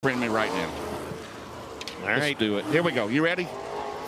Bring me right now. All right. Let's do it. Here we go. You ready?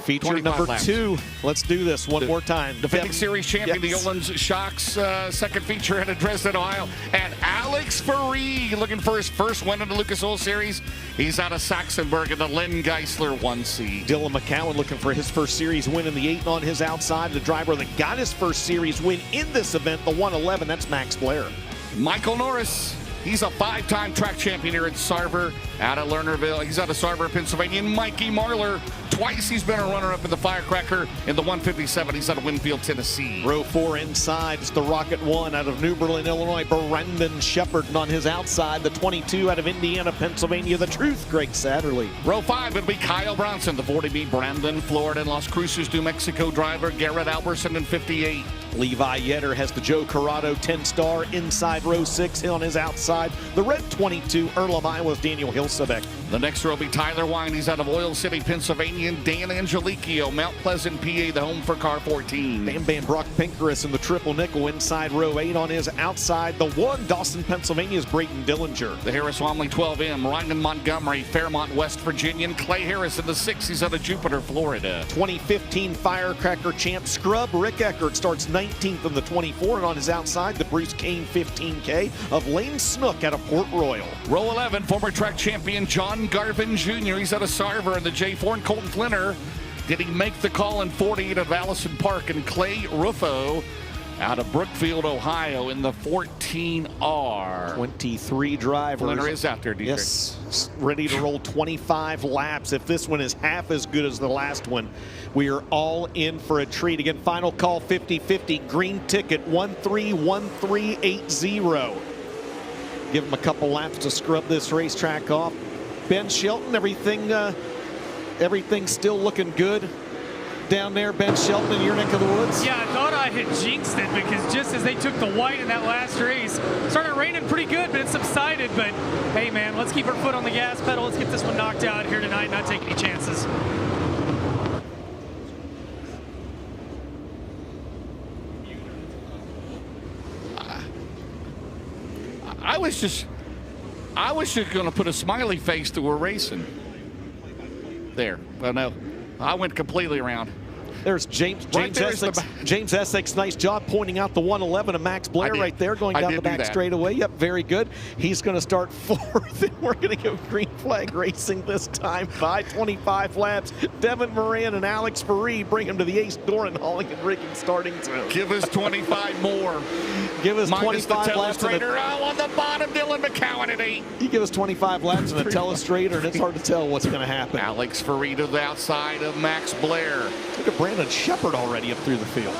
Feature number laps. 2. Let's do this one more time. Defending series champion, the Yolands Shocks, second feature out of Dresden, Ohio. And Alex Faree looking for his first win in the Lucas Oil Series. He's out of Saxonburg in the Len Geisler 1C. Dylan McCowan looking for his first series win in the 8 on his outside. The driver that got his first series win in this event, the 111, that's Max Blair. Michael Norris. He's a 5-time track champion here at Sarver, out of Lernerville. He's out of Sarver, Pennsylvania. And Mikey Marler, twice he's been a runner-up in the Firecracker in the 157. He's out of Winfield, Tennessee. Row 4 inside is the Rocket 1 out of New Berlin, Illinois. Brandon Shepard. And on his outside, the 22 out of Indiana, Pennsylvania. The Truth, Greg Satterley. Row 5, it'll be Kyle Bronson, the 40B, Brandon, Florida, and Las Cruces, New Mexico driver. Garrett Alberson in 58. Levi Yetter has the Joe Corrado 10-star inside row 6 on his outside. The red 22, Earlham, Iowa's Daniel Hilsebeck. The next row will be Tyler Wine. He's out of Oil City, Pennsylvania. And Dan Angelicio, Mount Pleasant, PA, the home for car 14. Bam Bam Brock Pinkerus in the triple nickel inside row 8 on his outside. The 1, Dawson, Pennsylvania's Brayton Dillinger. The Harris Wamley 12M, Ryan Montgomery, Fairmont, West Virginia. And Clay Harris in the 6. He's out of Jupiter, Florida. 2015 Firecracker champ scrub Rick Eckert starts 19th in the 24, and on his outside, the Bruce Kane 15K of Lane Snook out of Port Royal. Row 11, former track champion John Garvin Jr. He's out of Sarver in the J4, and Colton Flinner. Did he make the call in 48 of Allison Park? And Clay Ruffo out of Brookfield, Ohio in the 14R. 23 drivers. Flinner is out there, DJ. Yes, ready to roll 25 laps. If this one is half as good as the last one, we are all in for a treat. Again, final call 50-50, green ticket 131380. Give him a couple laps to scrub this racetrack off. Ben Shelton, everything's still looking good down there, Ben Shelton, in your neck of the woods? Yeah, I thought I had jinxed it because just as they took the white in that last race, started raining pretty good, but it subsided. But hey, man, let's keep our foot on the gas pedal. Let's get this one knocked out here tonight, not take any chances. I was just going to put a smiley face to we're racing. There. Well, no, I went completely around. There's James Essex. Nice job pointing out the 111 of Max Blair right there, going down the back straightaway. Yep, very good. He's going to start 4th, and we're going to give green flag racing this time by 25 laps. Devin Moran and Alex Faree bring him to the ace door and hauling and rigging starting zone. Give us 25 more. Give us minus 25 laps. On the bottom, Dylan McCowan at 8. You give us 25 laps and a telestrator, and it's hard to tell what's going to happen. Alex Faree to the outside of Max Blair. Look at Brandon Shepard already up through the field.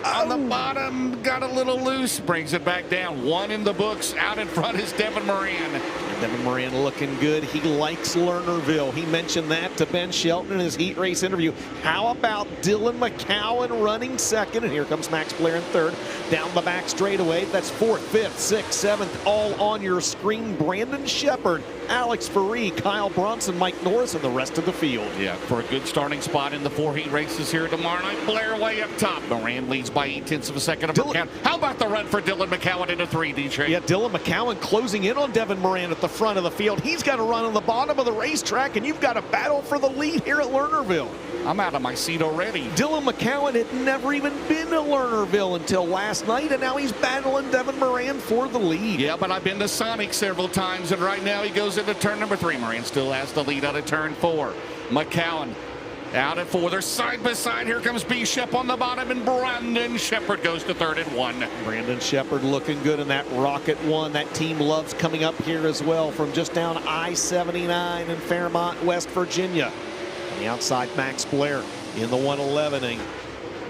On the bottom, got a little loose, brings it back down. 1 in the books. Out in front is Devin Moran. Devin Moran looking good. He likes Lernerville. He mentioned that to Ben Shelton in his heat race interview. How about Dylan McCowan running 2nd? And here comes Max Blair in 3rd. Down the back straightaway. That's 4th, 5th, 6th, 7th, all on your screen. Brandon Shepard, Alex Faree, Kyle Bronson, Mike Norris, and the rest of the field. Yeah, for a good starting spot in the 4 heat races here tomorrow night. Blair way up top. Moran leads by 0.8 of a second of McCowan. How about the run for Dylan McCowan into 3, DJ? Yeah, Dylan McCowan closing in on Devin Moran at the front of the field. He's got to run on the bottom of the racetrack, and you've got to battle for the lead here at Lernerville. I'm out of my seat already. Dylan McCowan had never even been to Lernerville until last night, and now he's battling Devin Moran for the lead. Yeah, but I've been to Sonic several times, and right now he goes into turn number 3. Moran still has the lead out of turn 4. McCowan out at 4. They're side by side. Here comes B. Shep on the bottom, and Brandon Shepard goes to 3rd and 1. Brandon Shepard looking good in that Rocket 1. That team loves coming up here as well from just down I-79 in Fairmont, West Virginia. On the outside, Max Blair in the 111.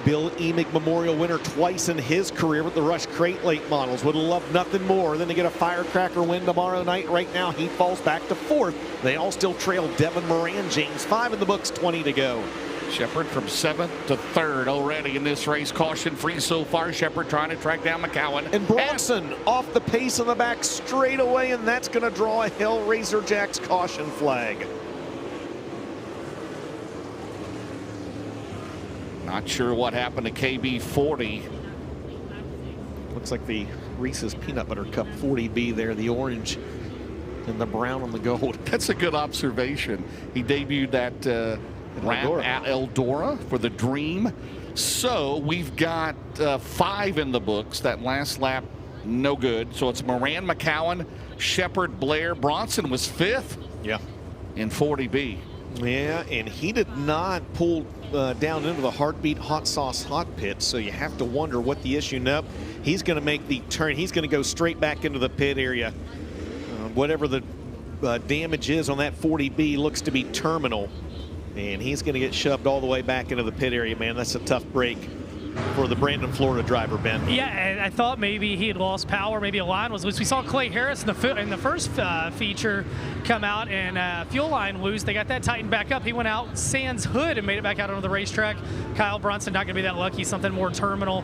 Bill Emig Memorial winner twice in his career with the Rush Crate Late models. Would love nothing more than to get a Firecracker win tomorrow night. Right now, he falls back to 4th. They all still trail Devin Moran. James 5 in the books, 20 to go. Shepard from 7th to 3rd already in this race. Caution free so far. Shepard trying to track down McCowan. And Bronson off the pace in the back straight away, and that's going to draw a Hellraiser Jacks caution flag. Not sure what happened to KB40. Looks like the Reese's Peanut Butter Cup 40B there, the orange in the brown and the gold. That's a good observation. He debuted that wrap at Eldora for the Dream. So we've got 5 in the books. That last lap, no good. So it's Moran, McCowan, Shepard, Blair. Bronson was 5th in 40B. Yeah, and he did not pull down into the Heartbeat Hot Sauce Hot Pit, so you have to wonder what the issue. Nope, he's going to make the turn. He's going to go straight back into the pit area. Whatever the damage is on that 40B looks to be terminal, and he's going to get shoved all the way back into the pit area, man. That's a tough break for the Brandon, Florida driver, Ben. Yeah, and I thought maybe he had lost power. Maybe a line was loose. We saw Clay Harris in the first feature come out and fuel line loose. They got that tightened back up. He went out sans hood and made it back out onto the racetrack. Kyle Bronson not going to be that lucky. Something more terminal.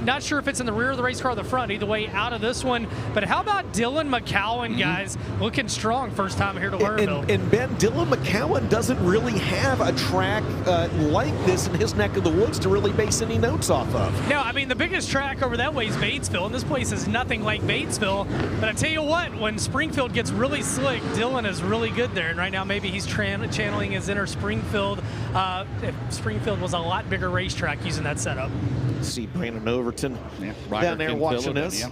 Not sure if it's in the rear of the race car or the front. Either way, out of this one. But how about Dylan McCowan, guys? Looking strong first time here to Lernerville. And Ben, Dylan McCowan doesn't really have a track like this in his neck of the woods to really base any notes off of. No, I mean, the biggest track over that way is Batesville, and this place is nothing like Batesville. But I tell you what, when Springfield gets really slick, Dylan is really good there. And right now, maybe he's channeling his inner Springfield. If Springfield was a lot bigger racetrack using that setup. See Brandon Overton right down there watching us.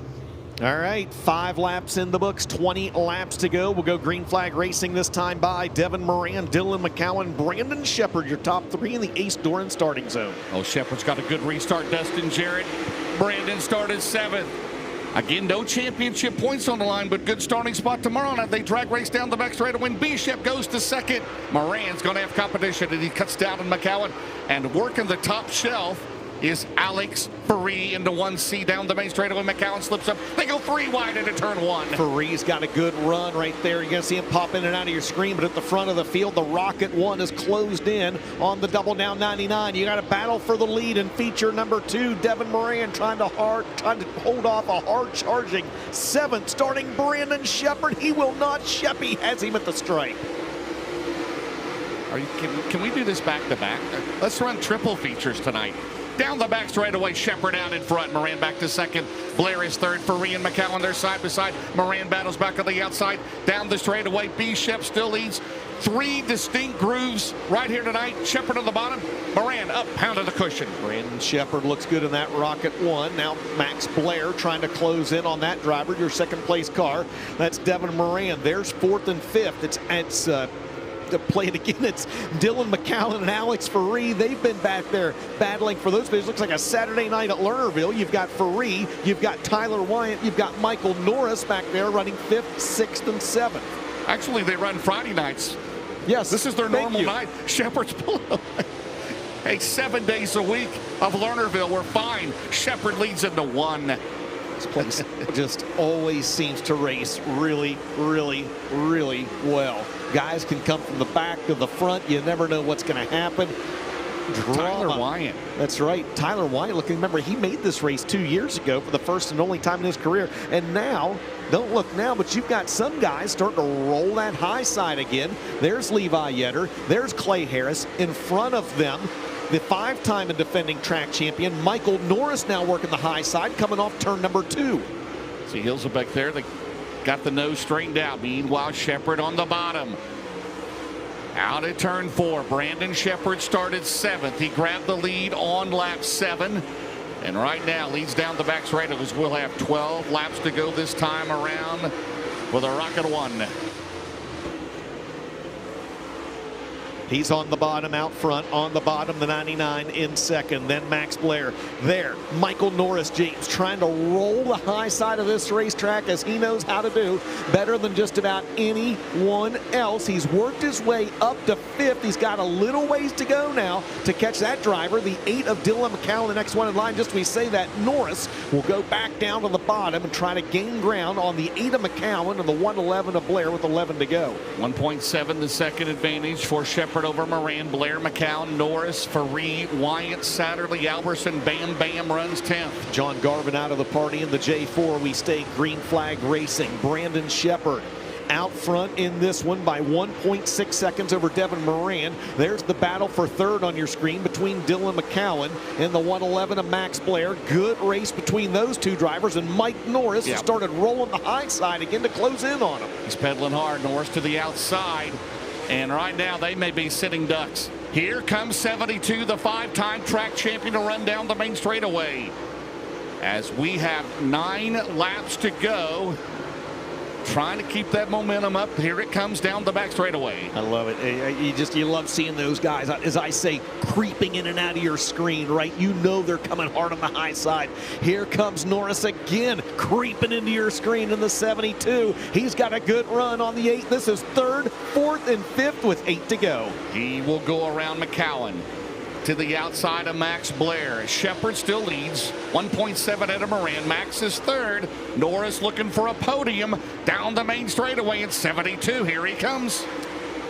All right, 5 laps in the books, 20 laps to go. We'll go green flag racing this time by Devin Moran, Dylan McCowan, Brandon Shepard, your top 3 in the Ace Doran starting zone. Oh, Shepard's got a good restart. Dustin Jarrett. Brandon started 7th. Again, no championship points on the line, but good starting spot tomorrow night. They drag race down the back straight to win. B-Shep goes to 2nd. Moran's going to have competition, and he cuts down on McCowan. And working the top shelf is Alex Faree into 1C down the main straightaway. McCowan slips up. They go 3 wide into turn 1. Faree's got a good run right there. You're going to see him pop in and out of your screen, but at the front of the field, the Rocket 1 is closed in on the double down 99. You got to battle for the lead in feature number 2. Devin Moran trying to hold off a hard-charging 7th starting Brandon Shepard. He will not. Sheppy has him at the stripe. Can we do this back-to-back? Let's run triple features tonight. Down the back straightaway, Shepard out in front. Moran back to 2nd. Blair is 3rd. Faree and McCowan, they're side by side. Moran battles back on the outside. Down the straightaway, B-Shep still leads. 3 distinct grooves right here tonight. Shepard on the bottom. Moran up, pound of the cushion. Brandon Shepard looks good in that Rocket 1. Now Max Blair trying to close in on that driver, your 2nd place car. That's Devin Moran. There's 4th and 5th. It's to play it again. It's Dylan McCowan and Alex Faree. They've been back there battling for those. It looks like a Saturday night at Lernerville. You've got Faree, you've got Tyler Wyatt, you've got Michael Norris back there running 5th, 6th, and 7th. Actually, they run Friday nights. Yes, this is their normal night. Shepard's pulling away. Hey, 7 days a week of Lernerville. We're fine. Shepard leads into 1. This place just always seems to race really, really, really well. Guys can come from the back to the front. You never know what's going to happen. Tyler Wyatt. That's right. Tyler Wyatt. Look, remember, he made this race 2 years ago for the first and only time in his career. And now, don't look now, but you've got some guys starting to roll that high side again. There's Levi Yetter. There's Clay Harris. In front of them, the 5-time and defending track champion, Michael Norris, now working the high side, coming off turn number 2. See Hilsebeck there. They got the nose straightened out. Meanwhile, Shepard on the bottom. Out at turn 4. Brandon Shepard started 7th. He grabbed the lead on lap 7. And right now leads down the back straight. We'll have 12 laps to go this time around with a Rocket 1. He's on the bottom out front, on the bottom, the 99 in 2nd. Then Max Blair there. Michael Norris, James, trying to roll the high side of this racetrack as he knows how to do better than just about anyone else. He's worked his way up to 5th. He's got a little ways to go now to catch that driver. The 8 of Dylan McCowan, the next one in line. Just as we say that, Norris will go back down to the bottom and try to gain ground on the 8 of McCowan and the 111 of Blair with 11 to go. 1.7 the second advantage for Shepard over Moran. Blair, McCown, Norris, Faree, Wyatt, Satterley, Alberson, Bam Bam runs 10th. John Garvin out of the party in the J4. We stay green flag racing. Brandon Shepard out front in this one by 1.6 seconds over Devin Moran. There's the battle for third on your screen between Dylan McCowan and the 111 of Max Blair. Good race between those two drivers, and Mike Norris has started rolling the high side again to close in on him. He's pedaling hard. Norris to the outside, and right now they may be sitting ducks. Here comes 72, the 5-time track champion, to run down the main straightaway. As we have 9 laps to go, trying to keep that momentum up. Here it comes down the back straightaway. I love it. You love seeing those guys, as I say, creeping in and out of your screen, right? You know they're coming hard on the high side. Here comes Norris again, creeping into your screen in the 72. He's got a good run on the 8. This is 3rd, 4th, and 5th with 8 to go. He will go around McCowan to the outside of Max Blair. Shepard still leads, 1.7 out of Moran. Max is 3rd. Norris looking for a podium down the main straightaway at 72. Here he comes.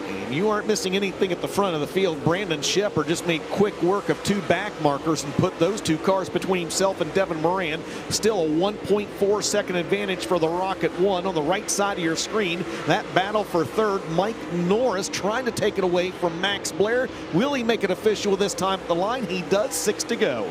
And you aren't missing anything at the front of the field. Brandon Shepard just made quick work of 2 back markers and put those 2 cars between himself and Devin Moran. Still a 1.4 second advantage for the Rocket 1 on the right side of your screen. That battle for 3rd, Mike Norris trying to take it away from Max Blair. Will he make it official this time at the line? He does. 6 to go.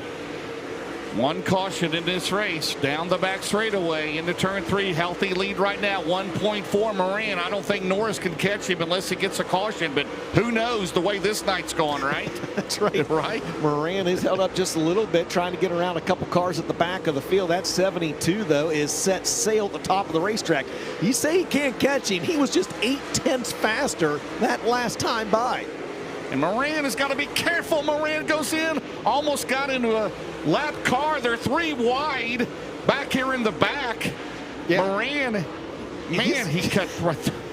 1 caution in this race down the back straightaway into turn 3. Healthy lead right now, 1.4 Moran. I don't think Norris can catch him unless he gets a caution, but who knows the way this night's going, right? That's right. Right. Moran is held up just a little bit, trying to get around a couple cars at the back of the field. That 72, though, is set sail at the top of the racetrack. You say he can't catch him. He was just 8/10 faster that last time by. And Moran has got to be careful. Moran goes in, almost got into a lap car. They're 3 wide back here in the back. Yeah. Moran, man, he cut.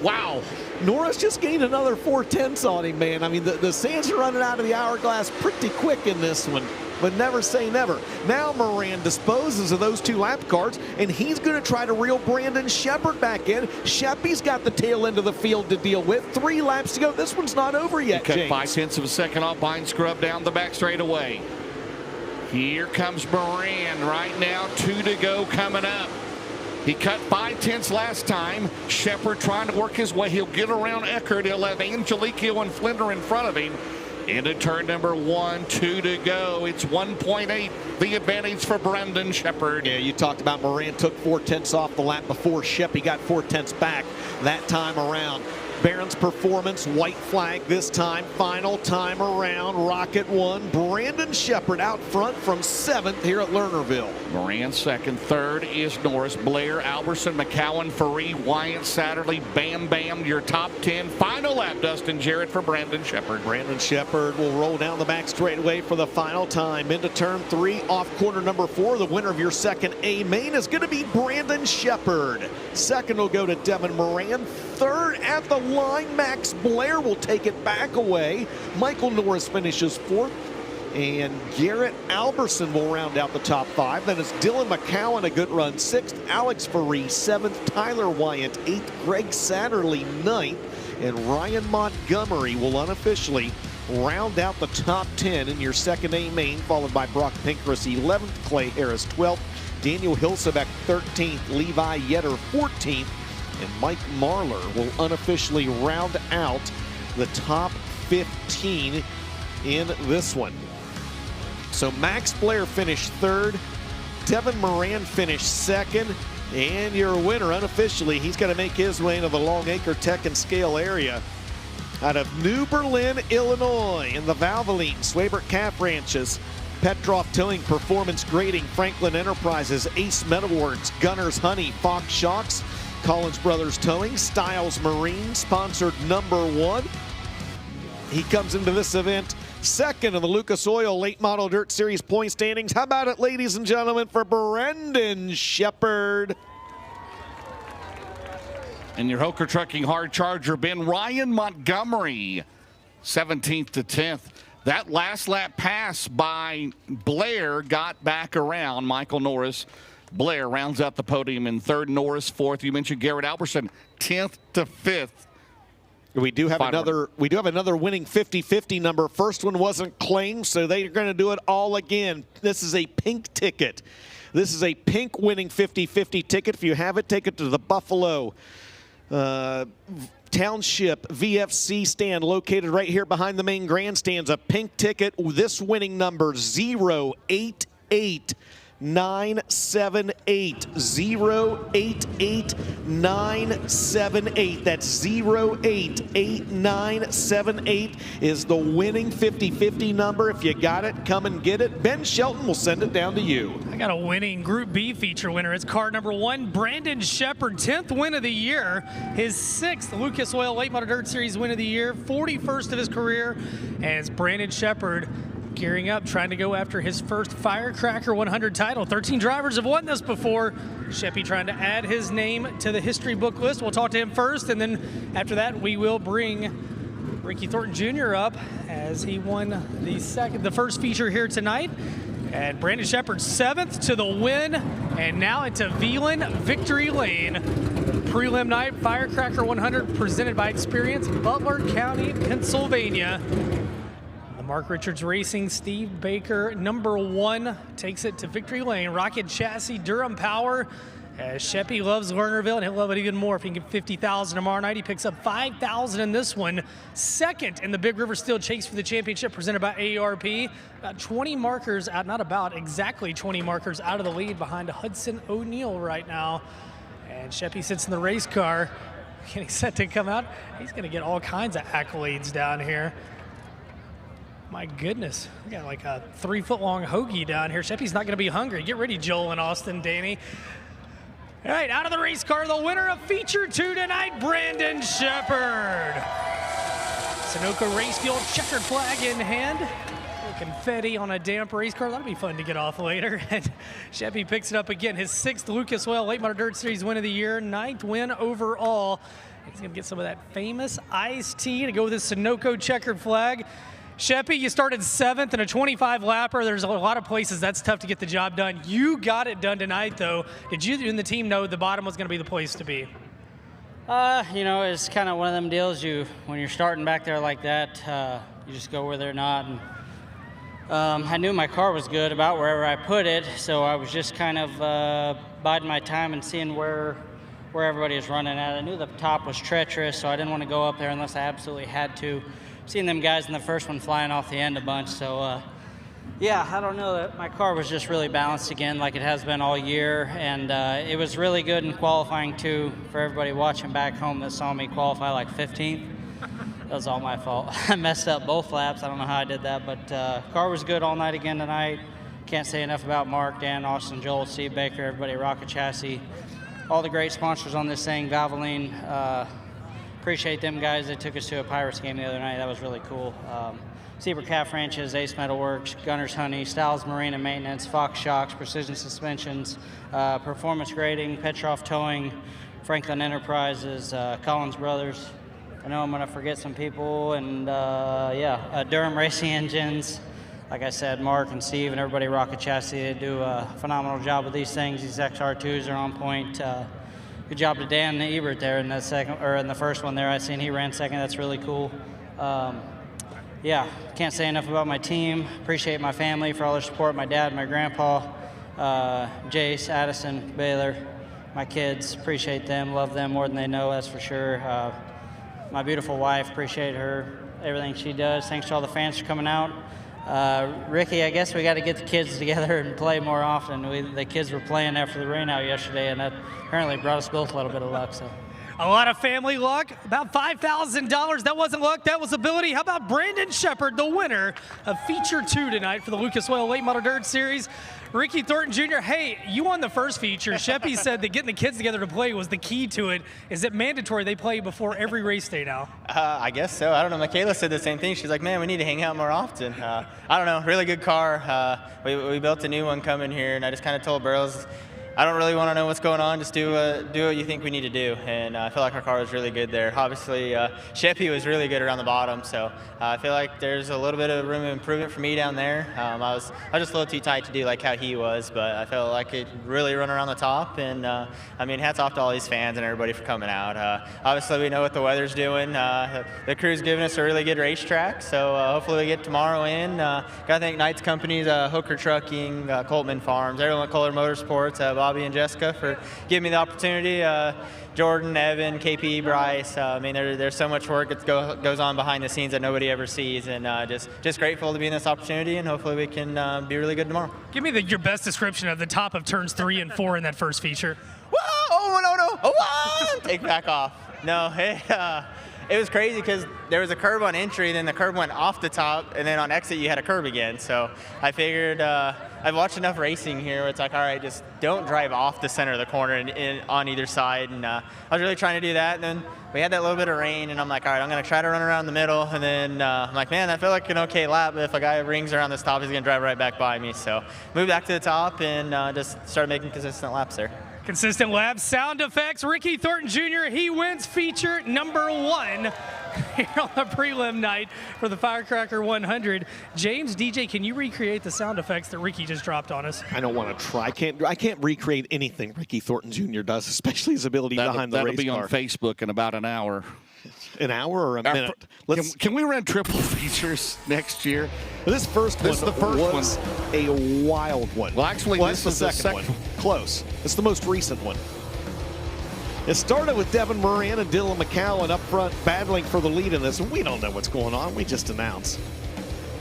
Wow. Norris just gained another 4/10 on him, man. I mean, the sands are running out of the hourglass pretty quick in this one, but never say never. Now Moran disposes of those 2 lap cars, and he's going to try to reel Brandon Shepard back in. Sheppy's got the tail end of the field to deal with. 3 laps to go. This one's not over yet, He cut James. 5/10 of a second off behind Scrub down the back straightaway. Here comes Moran right now. 2 to go coming up. He cut 5/10 last time. Shepard trying to work his way. He'll get around Eckert. He'll have Angelico and Flender in front of him. Into turn number 1, 2 to go. It's 1.8, the advantage for Brandon Shepard. Yeah, you talked about Moran took 4/10 off the lap before. Sheppy got 4/10 back that time around. Barron's performance, white flag this time. Final time around, Rocket 1. Brandon Shepard out front from 7th here at Lernerville. Moran 2nd, 3rd is Norris, Blair, Alberson, McCowan, Faree, Wyatt, Satterley, Bam Bam, your top 10. Final lap, Dustin Jarrett for Brandon Shepard. Brandon Shepard will roll down the back straightaway for the final time. Into turn 3, off corner number 4. The winner of your 2nd A main is going to be Brandon Shepard. 2nd will go to Devin Moran. 3rd at the line, Max Blair will take it back away. Michael Norris finishes 4th, and Garrett Alberson will round out the top 5. Then it's Dylan McCowan, a good run, 6th. Alex Faree, 7th. Tyler Wyatt, 8th. Greg Satterley, 9th. And Ryan Montgomery will unofficially round out the top 10 in your 2nd A main, followed by Brock Pinkrus, 11th. Clay Harris, 12th. Daniel Hilsebeck, 13th. Levi Yetter, 14th. And Mike Marlar will unofficially round out the top 15 in this one. So Max Blair finished 3rd. Devin Moran finished 2nd. And your winner unofficially, he's got to make his way into the Longacre Tech and Scale area. Out of New Berlin, Illinois, in the Valvoline, Swabert Calf Ranches, Petroff Towing, Performance Grading, Franklin Enterprises, Ace Metalworks, Gunners Honey, Fox Shocks, Collins Brothers Towing, Styles Marine, sponsored number 1. He comes into this event 2nd in the Lucas Oil Late Model Dirt Series point standings. How about it, ladies and gentlemen, for Brandon Shepard? And your Hoker Trucking Hard Charger, Ben Ryan Montgomery, 17th to 10th. That last lap pass by Blair got back around Michael Norris. Blair rounds out the podium in 3rd, Norris 4th. You mentioned Garrett Alberson, 10th to 5th. We do have another winning 50-50 number. First one wasn't claimed, so they're going to do it all again. This is a pink ticket. This is a pink winning 50-50 ticket. If you have it, take it to the Buffalo Township VFC stand located right here behind the main grandstands. A pink ticket, this winning number 088978. 088978. That's 088978 is the winning 50-50 number. If you got it, come and get it. Ben Shelton will send it down to you. I got a winning Group B feature winner. It's card number 1, Brandon Shepard, 10th win of the year. His 6th Lucas Oil Late Model Dirt Series win of the year, 41st of his career. And it's Brandon Shepard gearing up, trying to go after his first Firecracker 100 title. 13 drivers have won this before. Sheppy trying to add his name to the history book list. We'll talk to him first, and then after that, we will bring Ricky Thornton Jr. up as he won the first feature here tonight. And Brandon Shepard 7th to the win, and now into Veland Victory Lane. Prelim night, Firecracker 100 presented by Experience, Butler County, Pennsylvania. Mark Richards Racing, Steve Baker, number 1, takes it to Victory Lane. Rocket Chassis, Durham Power. As Sheppy loves Lernerville, and he'll love it even more if he can get $50,000 tomorrow night. He picks up $5,000 in this one. 2nd in the Big River Steel Chase for the championship presented by AARP. About 20 markers out, exactly 20 markers out of the lead behind Hudson O'Neill right now. And Sheppy sits in the race car, getting set to come out. He's going to get all kinds of accolades down here. My goodness, we got like a 3-foot-long hoagie down here. Sheppy's not going to be hungry. Get ready, Joel and Austin, Danny. All right, out of the race car, the winner of Feature 2 tonight, Brandon Shepard. Sunoco Race Fuel checkered flag in hand. Little confetti on a damp race car. That'll be fun to get off later. And Sheppy picks it up again. His 6th Lucas Oil Late Model Dirt Series win of the year, 9th win overall. He's going to get some of that famous iced tea to go with his Sunoco checkered flag. Sheppy, you started 7th in a 25-lapper. There's a lot of places that's tough to get the job done. You got it done tonight, though. Did you and the team know the bottom was going to be the place to be? You know, it's kind of one of them deals. When you're starting back there like that, you just go where they're not. And, I knew my car was good about wherever I put it, so I was just kind of biding my time and seeing where everybody was running at. I knew the top was treacherous, so I didn't want to go up there unless I absolutely had to. Seeing them guys in the first one flying off the end a bunch, so yeah, I don't know. My car was just really balanced again like it has been all year, and it was really good in qualifying too. For everybody watching back home that saw me qualify like 15th, that was all my fault. I messed up both laps. I don't know how I did that, but car was good all night again tonight. Can't say enough about Mark, Dan, Austin, Joel, Steve Baker, everybody at Rocket Chassis, all the great sponsors on this thing, Valvoline. Appreciate them guys. They took us to a Pirates game the other night. That was really cool. Zebra Calf Ranches, Ace Metal Works, Gunner's Honey, Styles Marine and Maintenance, Fox Shocks, Precision Suspensions, Performance Grading, Petroff Towing, Franklin Enterprises, Collins Brothers. I know I'm going to forget some people. And yeah, Durham Racing Engines. Like I said, Mark and Steve and everybody at Rocket Chassis, they do a phenomenal job with these things. These XR2s are on point. Good job to Dan Ebert there in the first one there. I seen he ran 2nd. That's really cool. Yeah, can't say enough about my team. Appreciate my family for all their support. My dad, my grandpa, Jace, Addison, Baylor, my kids. Appreciate them. Love them more than they know. That's for sure. My beautiful wife. Appreciate her. Everything she does. Thanks to all the fans for coming out. Ricky, I guess we got to get the kids together and play more often. The kids were playing after the rain out yesterday, and that apparently brought us both a little bit of luck. So, a lot of family luck, about $5,000. That wasn't luck, that was ability. How about Brandon Shepard, the winner of Feature 2 tonight for the Lucas Oil Late Model Dirt Series? Ricky Thornton Jr., hey, you won the first feature. Sheppy said that getting the kids together to play was the key to it. Is it mandatory they play before every race day now? I guess so. I don't know. Michaela said the same thing. She's like, man, we need to hang out more often. I don't know. Really good car. We built a new one coming here, and I just kind of told Burrows, I don't really want to know what's going on. Just do what you think we need to do. And I feel like our car was really good there. Obviously, Sheppy was really good around the bottom. So I feel like there's a little bit of room of improvement for me down there. I was just a little too tight to do like how he was, but I felt like it really run around the top. And I mean, hats off to all these fans and everybody for coming out. Obviously, we know what the weather's doing. The crew's giving us a really good racetrack. So hopefully we get tomorrow in. Got to thank Knight's companies, Hooker Trucking, Coltman Farms, everyone at Kohler Motorsports. Bobby and Jessica for giving me the opportunity. Jordan, Evan, KP, Bryce. I mean, there's so much work that goes on behind the scenes that nobody ever sees, and just grateful to be in this opportunity, and hopefully we can be really good tomorrow. Give me your best description of the top of turns 3 and 4 in that first feature. Whoa! Oh, no. Oh, take back off. No, it was crazy because there was a curb on entry, then the curb went off the top, and then on exit you had a curb again. So I figured I've watched enough racing here where it's like, all right, just don't drive off the center of the corner and on either side. And I was really trying to do that. And then we had that little bit of rain, and I'm like, all right, I'm going to try to run around the middle. And then I'm like, man, that felt like an okay lap. But if a guy rings around this top, he's going to drive right back by me. So moved back to the top and just started making consistent laps there. Consistent laps, sound effects. Ricky Thornton Jr., he wins feature number 1 here on the prelim night for the Firecracker 100. James, DJ, can you recreate the sound effects that Ricky just dropped on us? I don't want to try. I can't recreate anything Ricky Thornton Jr. does, especially his ability behind the race car. That'll be on Facebook in about an hour. An hour or a minute? Can we run triple features next year? This first one was a wild one. Well, actually, this is the second one. Close. It's the most recent one. It started with Devin Moran and Dylan McCowan up front battling for the lead in this. We don't know what's going on. We just announced.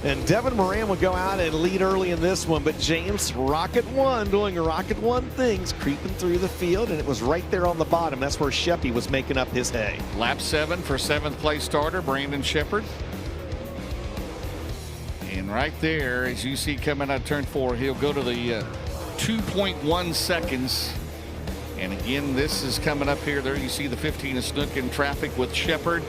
And Devin Moran would go out and lead early in this one, but James, Rocket One, doing Rocket One things, creeping through the field, and it was right there on the bottom. That's where Sheppy was making up his hay. Lap 7 for 7th place starter, Brandon Shepard. And right there, as you see coming out of turn 4, he'll go to the 2.1 seconds. And again, this is coming up here. There you see the 15 of Snook in traffic with Shepard.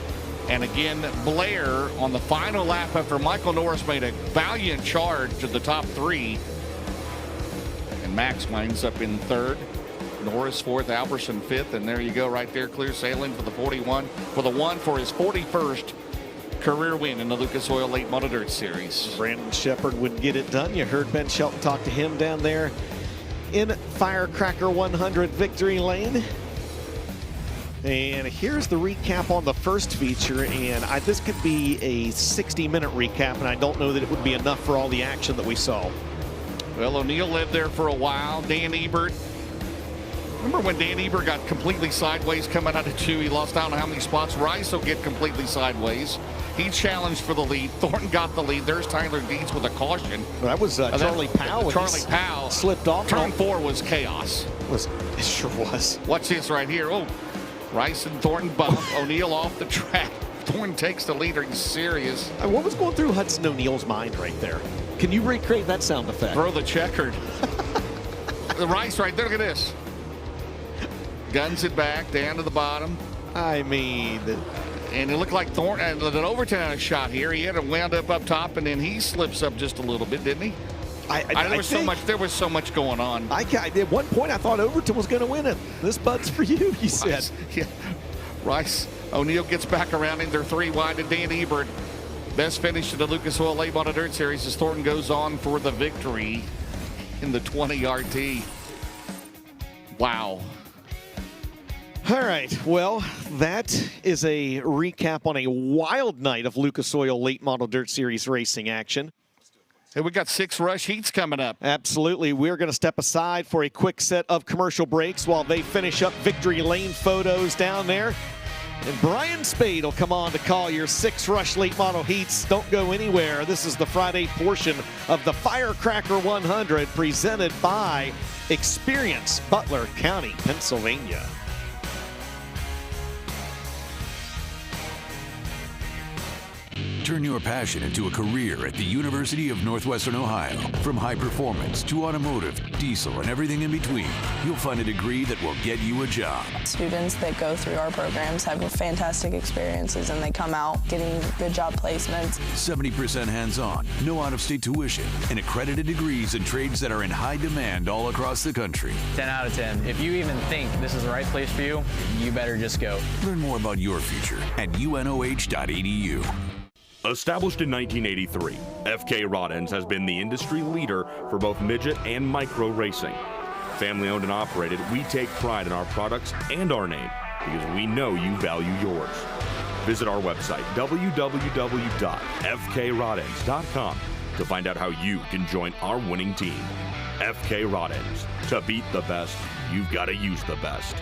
And again, Blair on the final lap after Michael Norris made a valiant charge to the top 3. And Max winds up in 3rd. Norris 4th, Alberson 5th. And there you go right there, clear sailing for the 41. For the 1 for his 41st career win in the Lucas Oil Late Model Dirt Series. Brandon Shepard would get it done. You heard Ben Shelton talk to him down there in Firecracker 100 Victory Lane. And here's the recap on the first feature, and this could be a 60-minute recap, and I don't know that it would be enough for all the action that we saw. Well, O'Neill led there for a while. Dan Ebert. Remember when Dan Ebert got completely sideways coming out of 2? He lost I don't know how many spots. Rice will get completely sideways. He challenged for the lead. Thornton got the lead. There's Tyler Dietz with a caution. That was Charlie Powell. Charlie Powell slipped off. Turn 4 was chaos. It sure was. Watch this right here. Oh, Rice and Thornton bump. O'Neill off the track. Thornton takes the lead. Are you serious? What was going through Hudson O'Neill's mind right there? Can you recreate that sound effect? Throw the checkered. The Rice right there. Look at this. Guns it back down to the bottom. I mean, and it looked like Thornton had an overtime shot here. He had it wound up top, and then he slips up just a little bit, didn't he? There was so much going on. At one point, I thought Overton was going to win it. This Bud's for you, he said. Yeah. Rice, O'Neill gets back around in. They're 3 wide to Dan Ebert. Best finish in the Lucas Oil Late Model Dirt Series as Thornton goes on for the victory in the 20 RT. Wow. All right, well, that is a recap on a wild night of Lucas Oil Late Model Dirt Series racing action. Hey, we got 6 rush heats coming up. Absolutely. We're going to step aside for a quick set of commercial breaks while they finish up Victory Lane photos down there. And Brian Spade will come on to call your 6 rush late model heats. Don't go anywhere. This is the Friday portion of the Firecracker 100 presented by Experience, Butler County, Pennsylvania. Turn your passion into a career at the University of Northwestern Ohio. From high performance to automotive, diesel, and everything in between, you'll find a degree that will get you a job. Students that go through our programs have fantastic experiences, and they come out getting good job placements. 70% hands-on, no out-of-state tuition, and accredited degrees in trades that are in high demand all across the country. 10 out of 10. If you even think this is the right place for you, you better just go. Learn more about your future at unoh.edu. Established in 1983, FK Rod Ends has been the industry leader for both midget and micro racing. Family owned and operated, we take pride in our products and our name because we know you value yours. Visit our website, www.fkrodends.com, to find out how you can join our winning team. FK Rod Ends. To beat the best, you've got to use the best.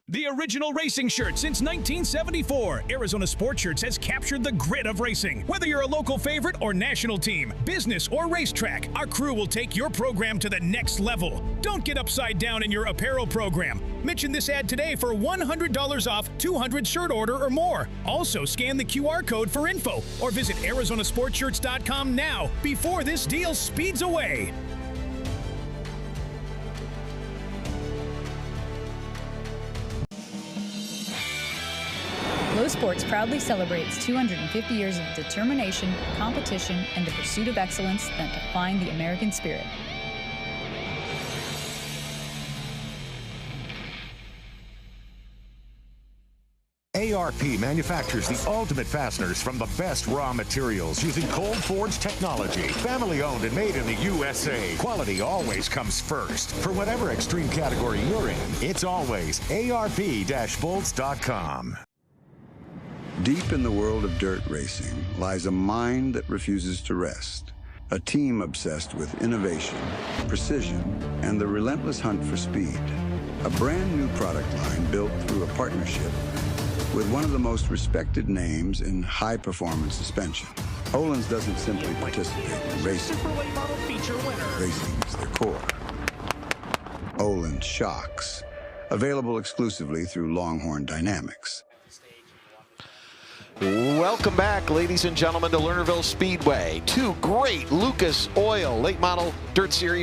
The original racing shirt since 1974, Arizona Sport Shirts has captured the grit of racing. Whether you're a local favorite or national team, business or racetrack, our crew will take your program to the next level. Don't get upside down in your apparel program. Mention this ad today for $100 off 200 shirt order or more. Also, scan the QR code for info or visit ArizonaSportShirts.com now before this deal speeds away. Lowe Sports proudly celebrates 250 years of determination, competition, and the pursuit of excellence that define the American spirit. ARP manufactures the ultimate fasteners from the best raw materials using cold forged technology. Family owned and made in the USA. Quality always comes first. For whatever extreme category you're in, it's always ARP-bolts.com. Deep in the world of dirt racing lies a mind that refuses to rest. A team obsessed with innovation, precision, and the relentless hunt for speed. A brand new product line built through a partnership with one of the most respected names in high-performance suspension. Öhlins doesn't simply participate in racing. Racing is their core. Öhlins Shocks, available exclusively through Longhorn Dynamics. Welcome back, ladies and gentlemen, to Lernerville Speedway. Two great Lucas Oil late model dirt series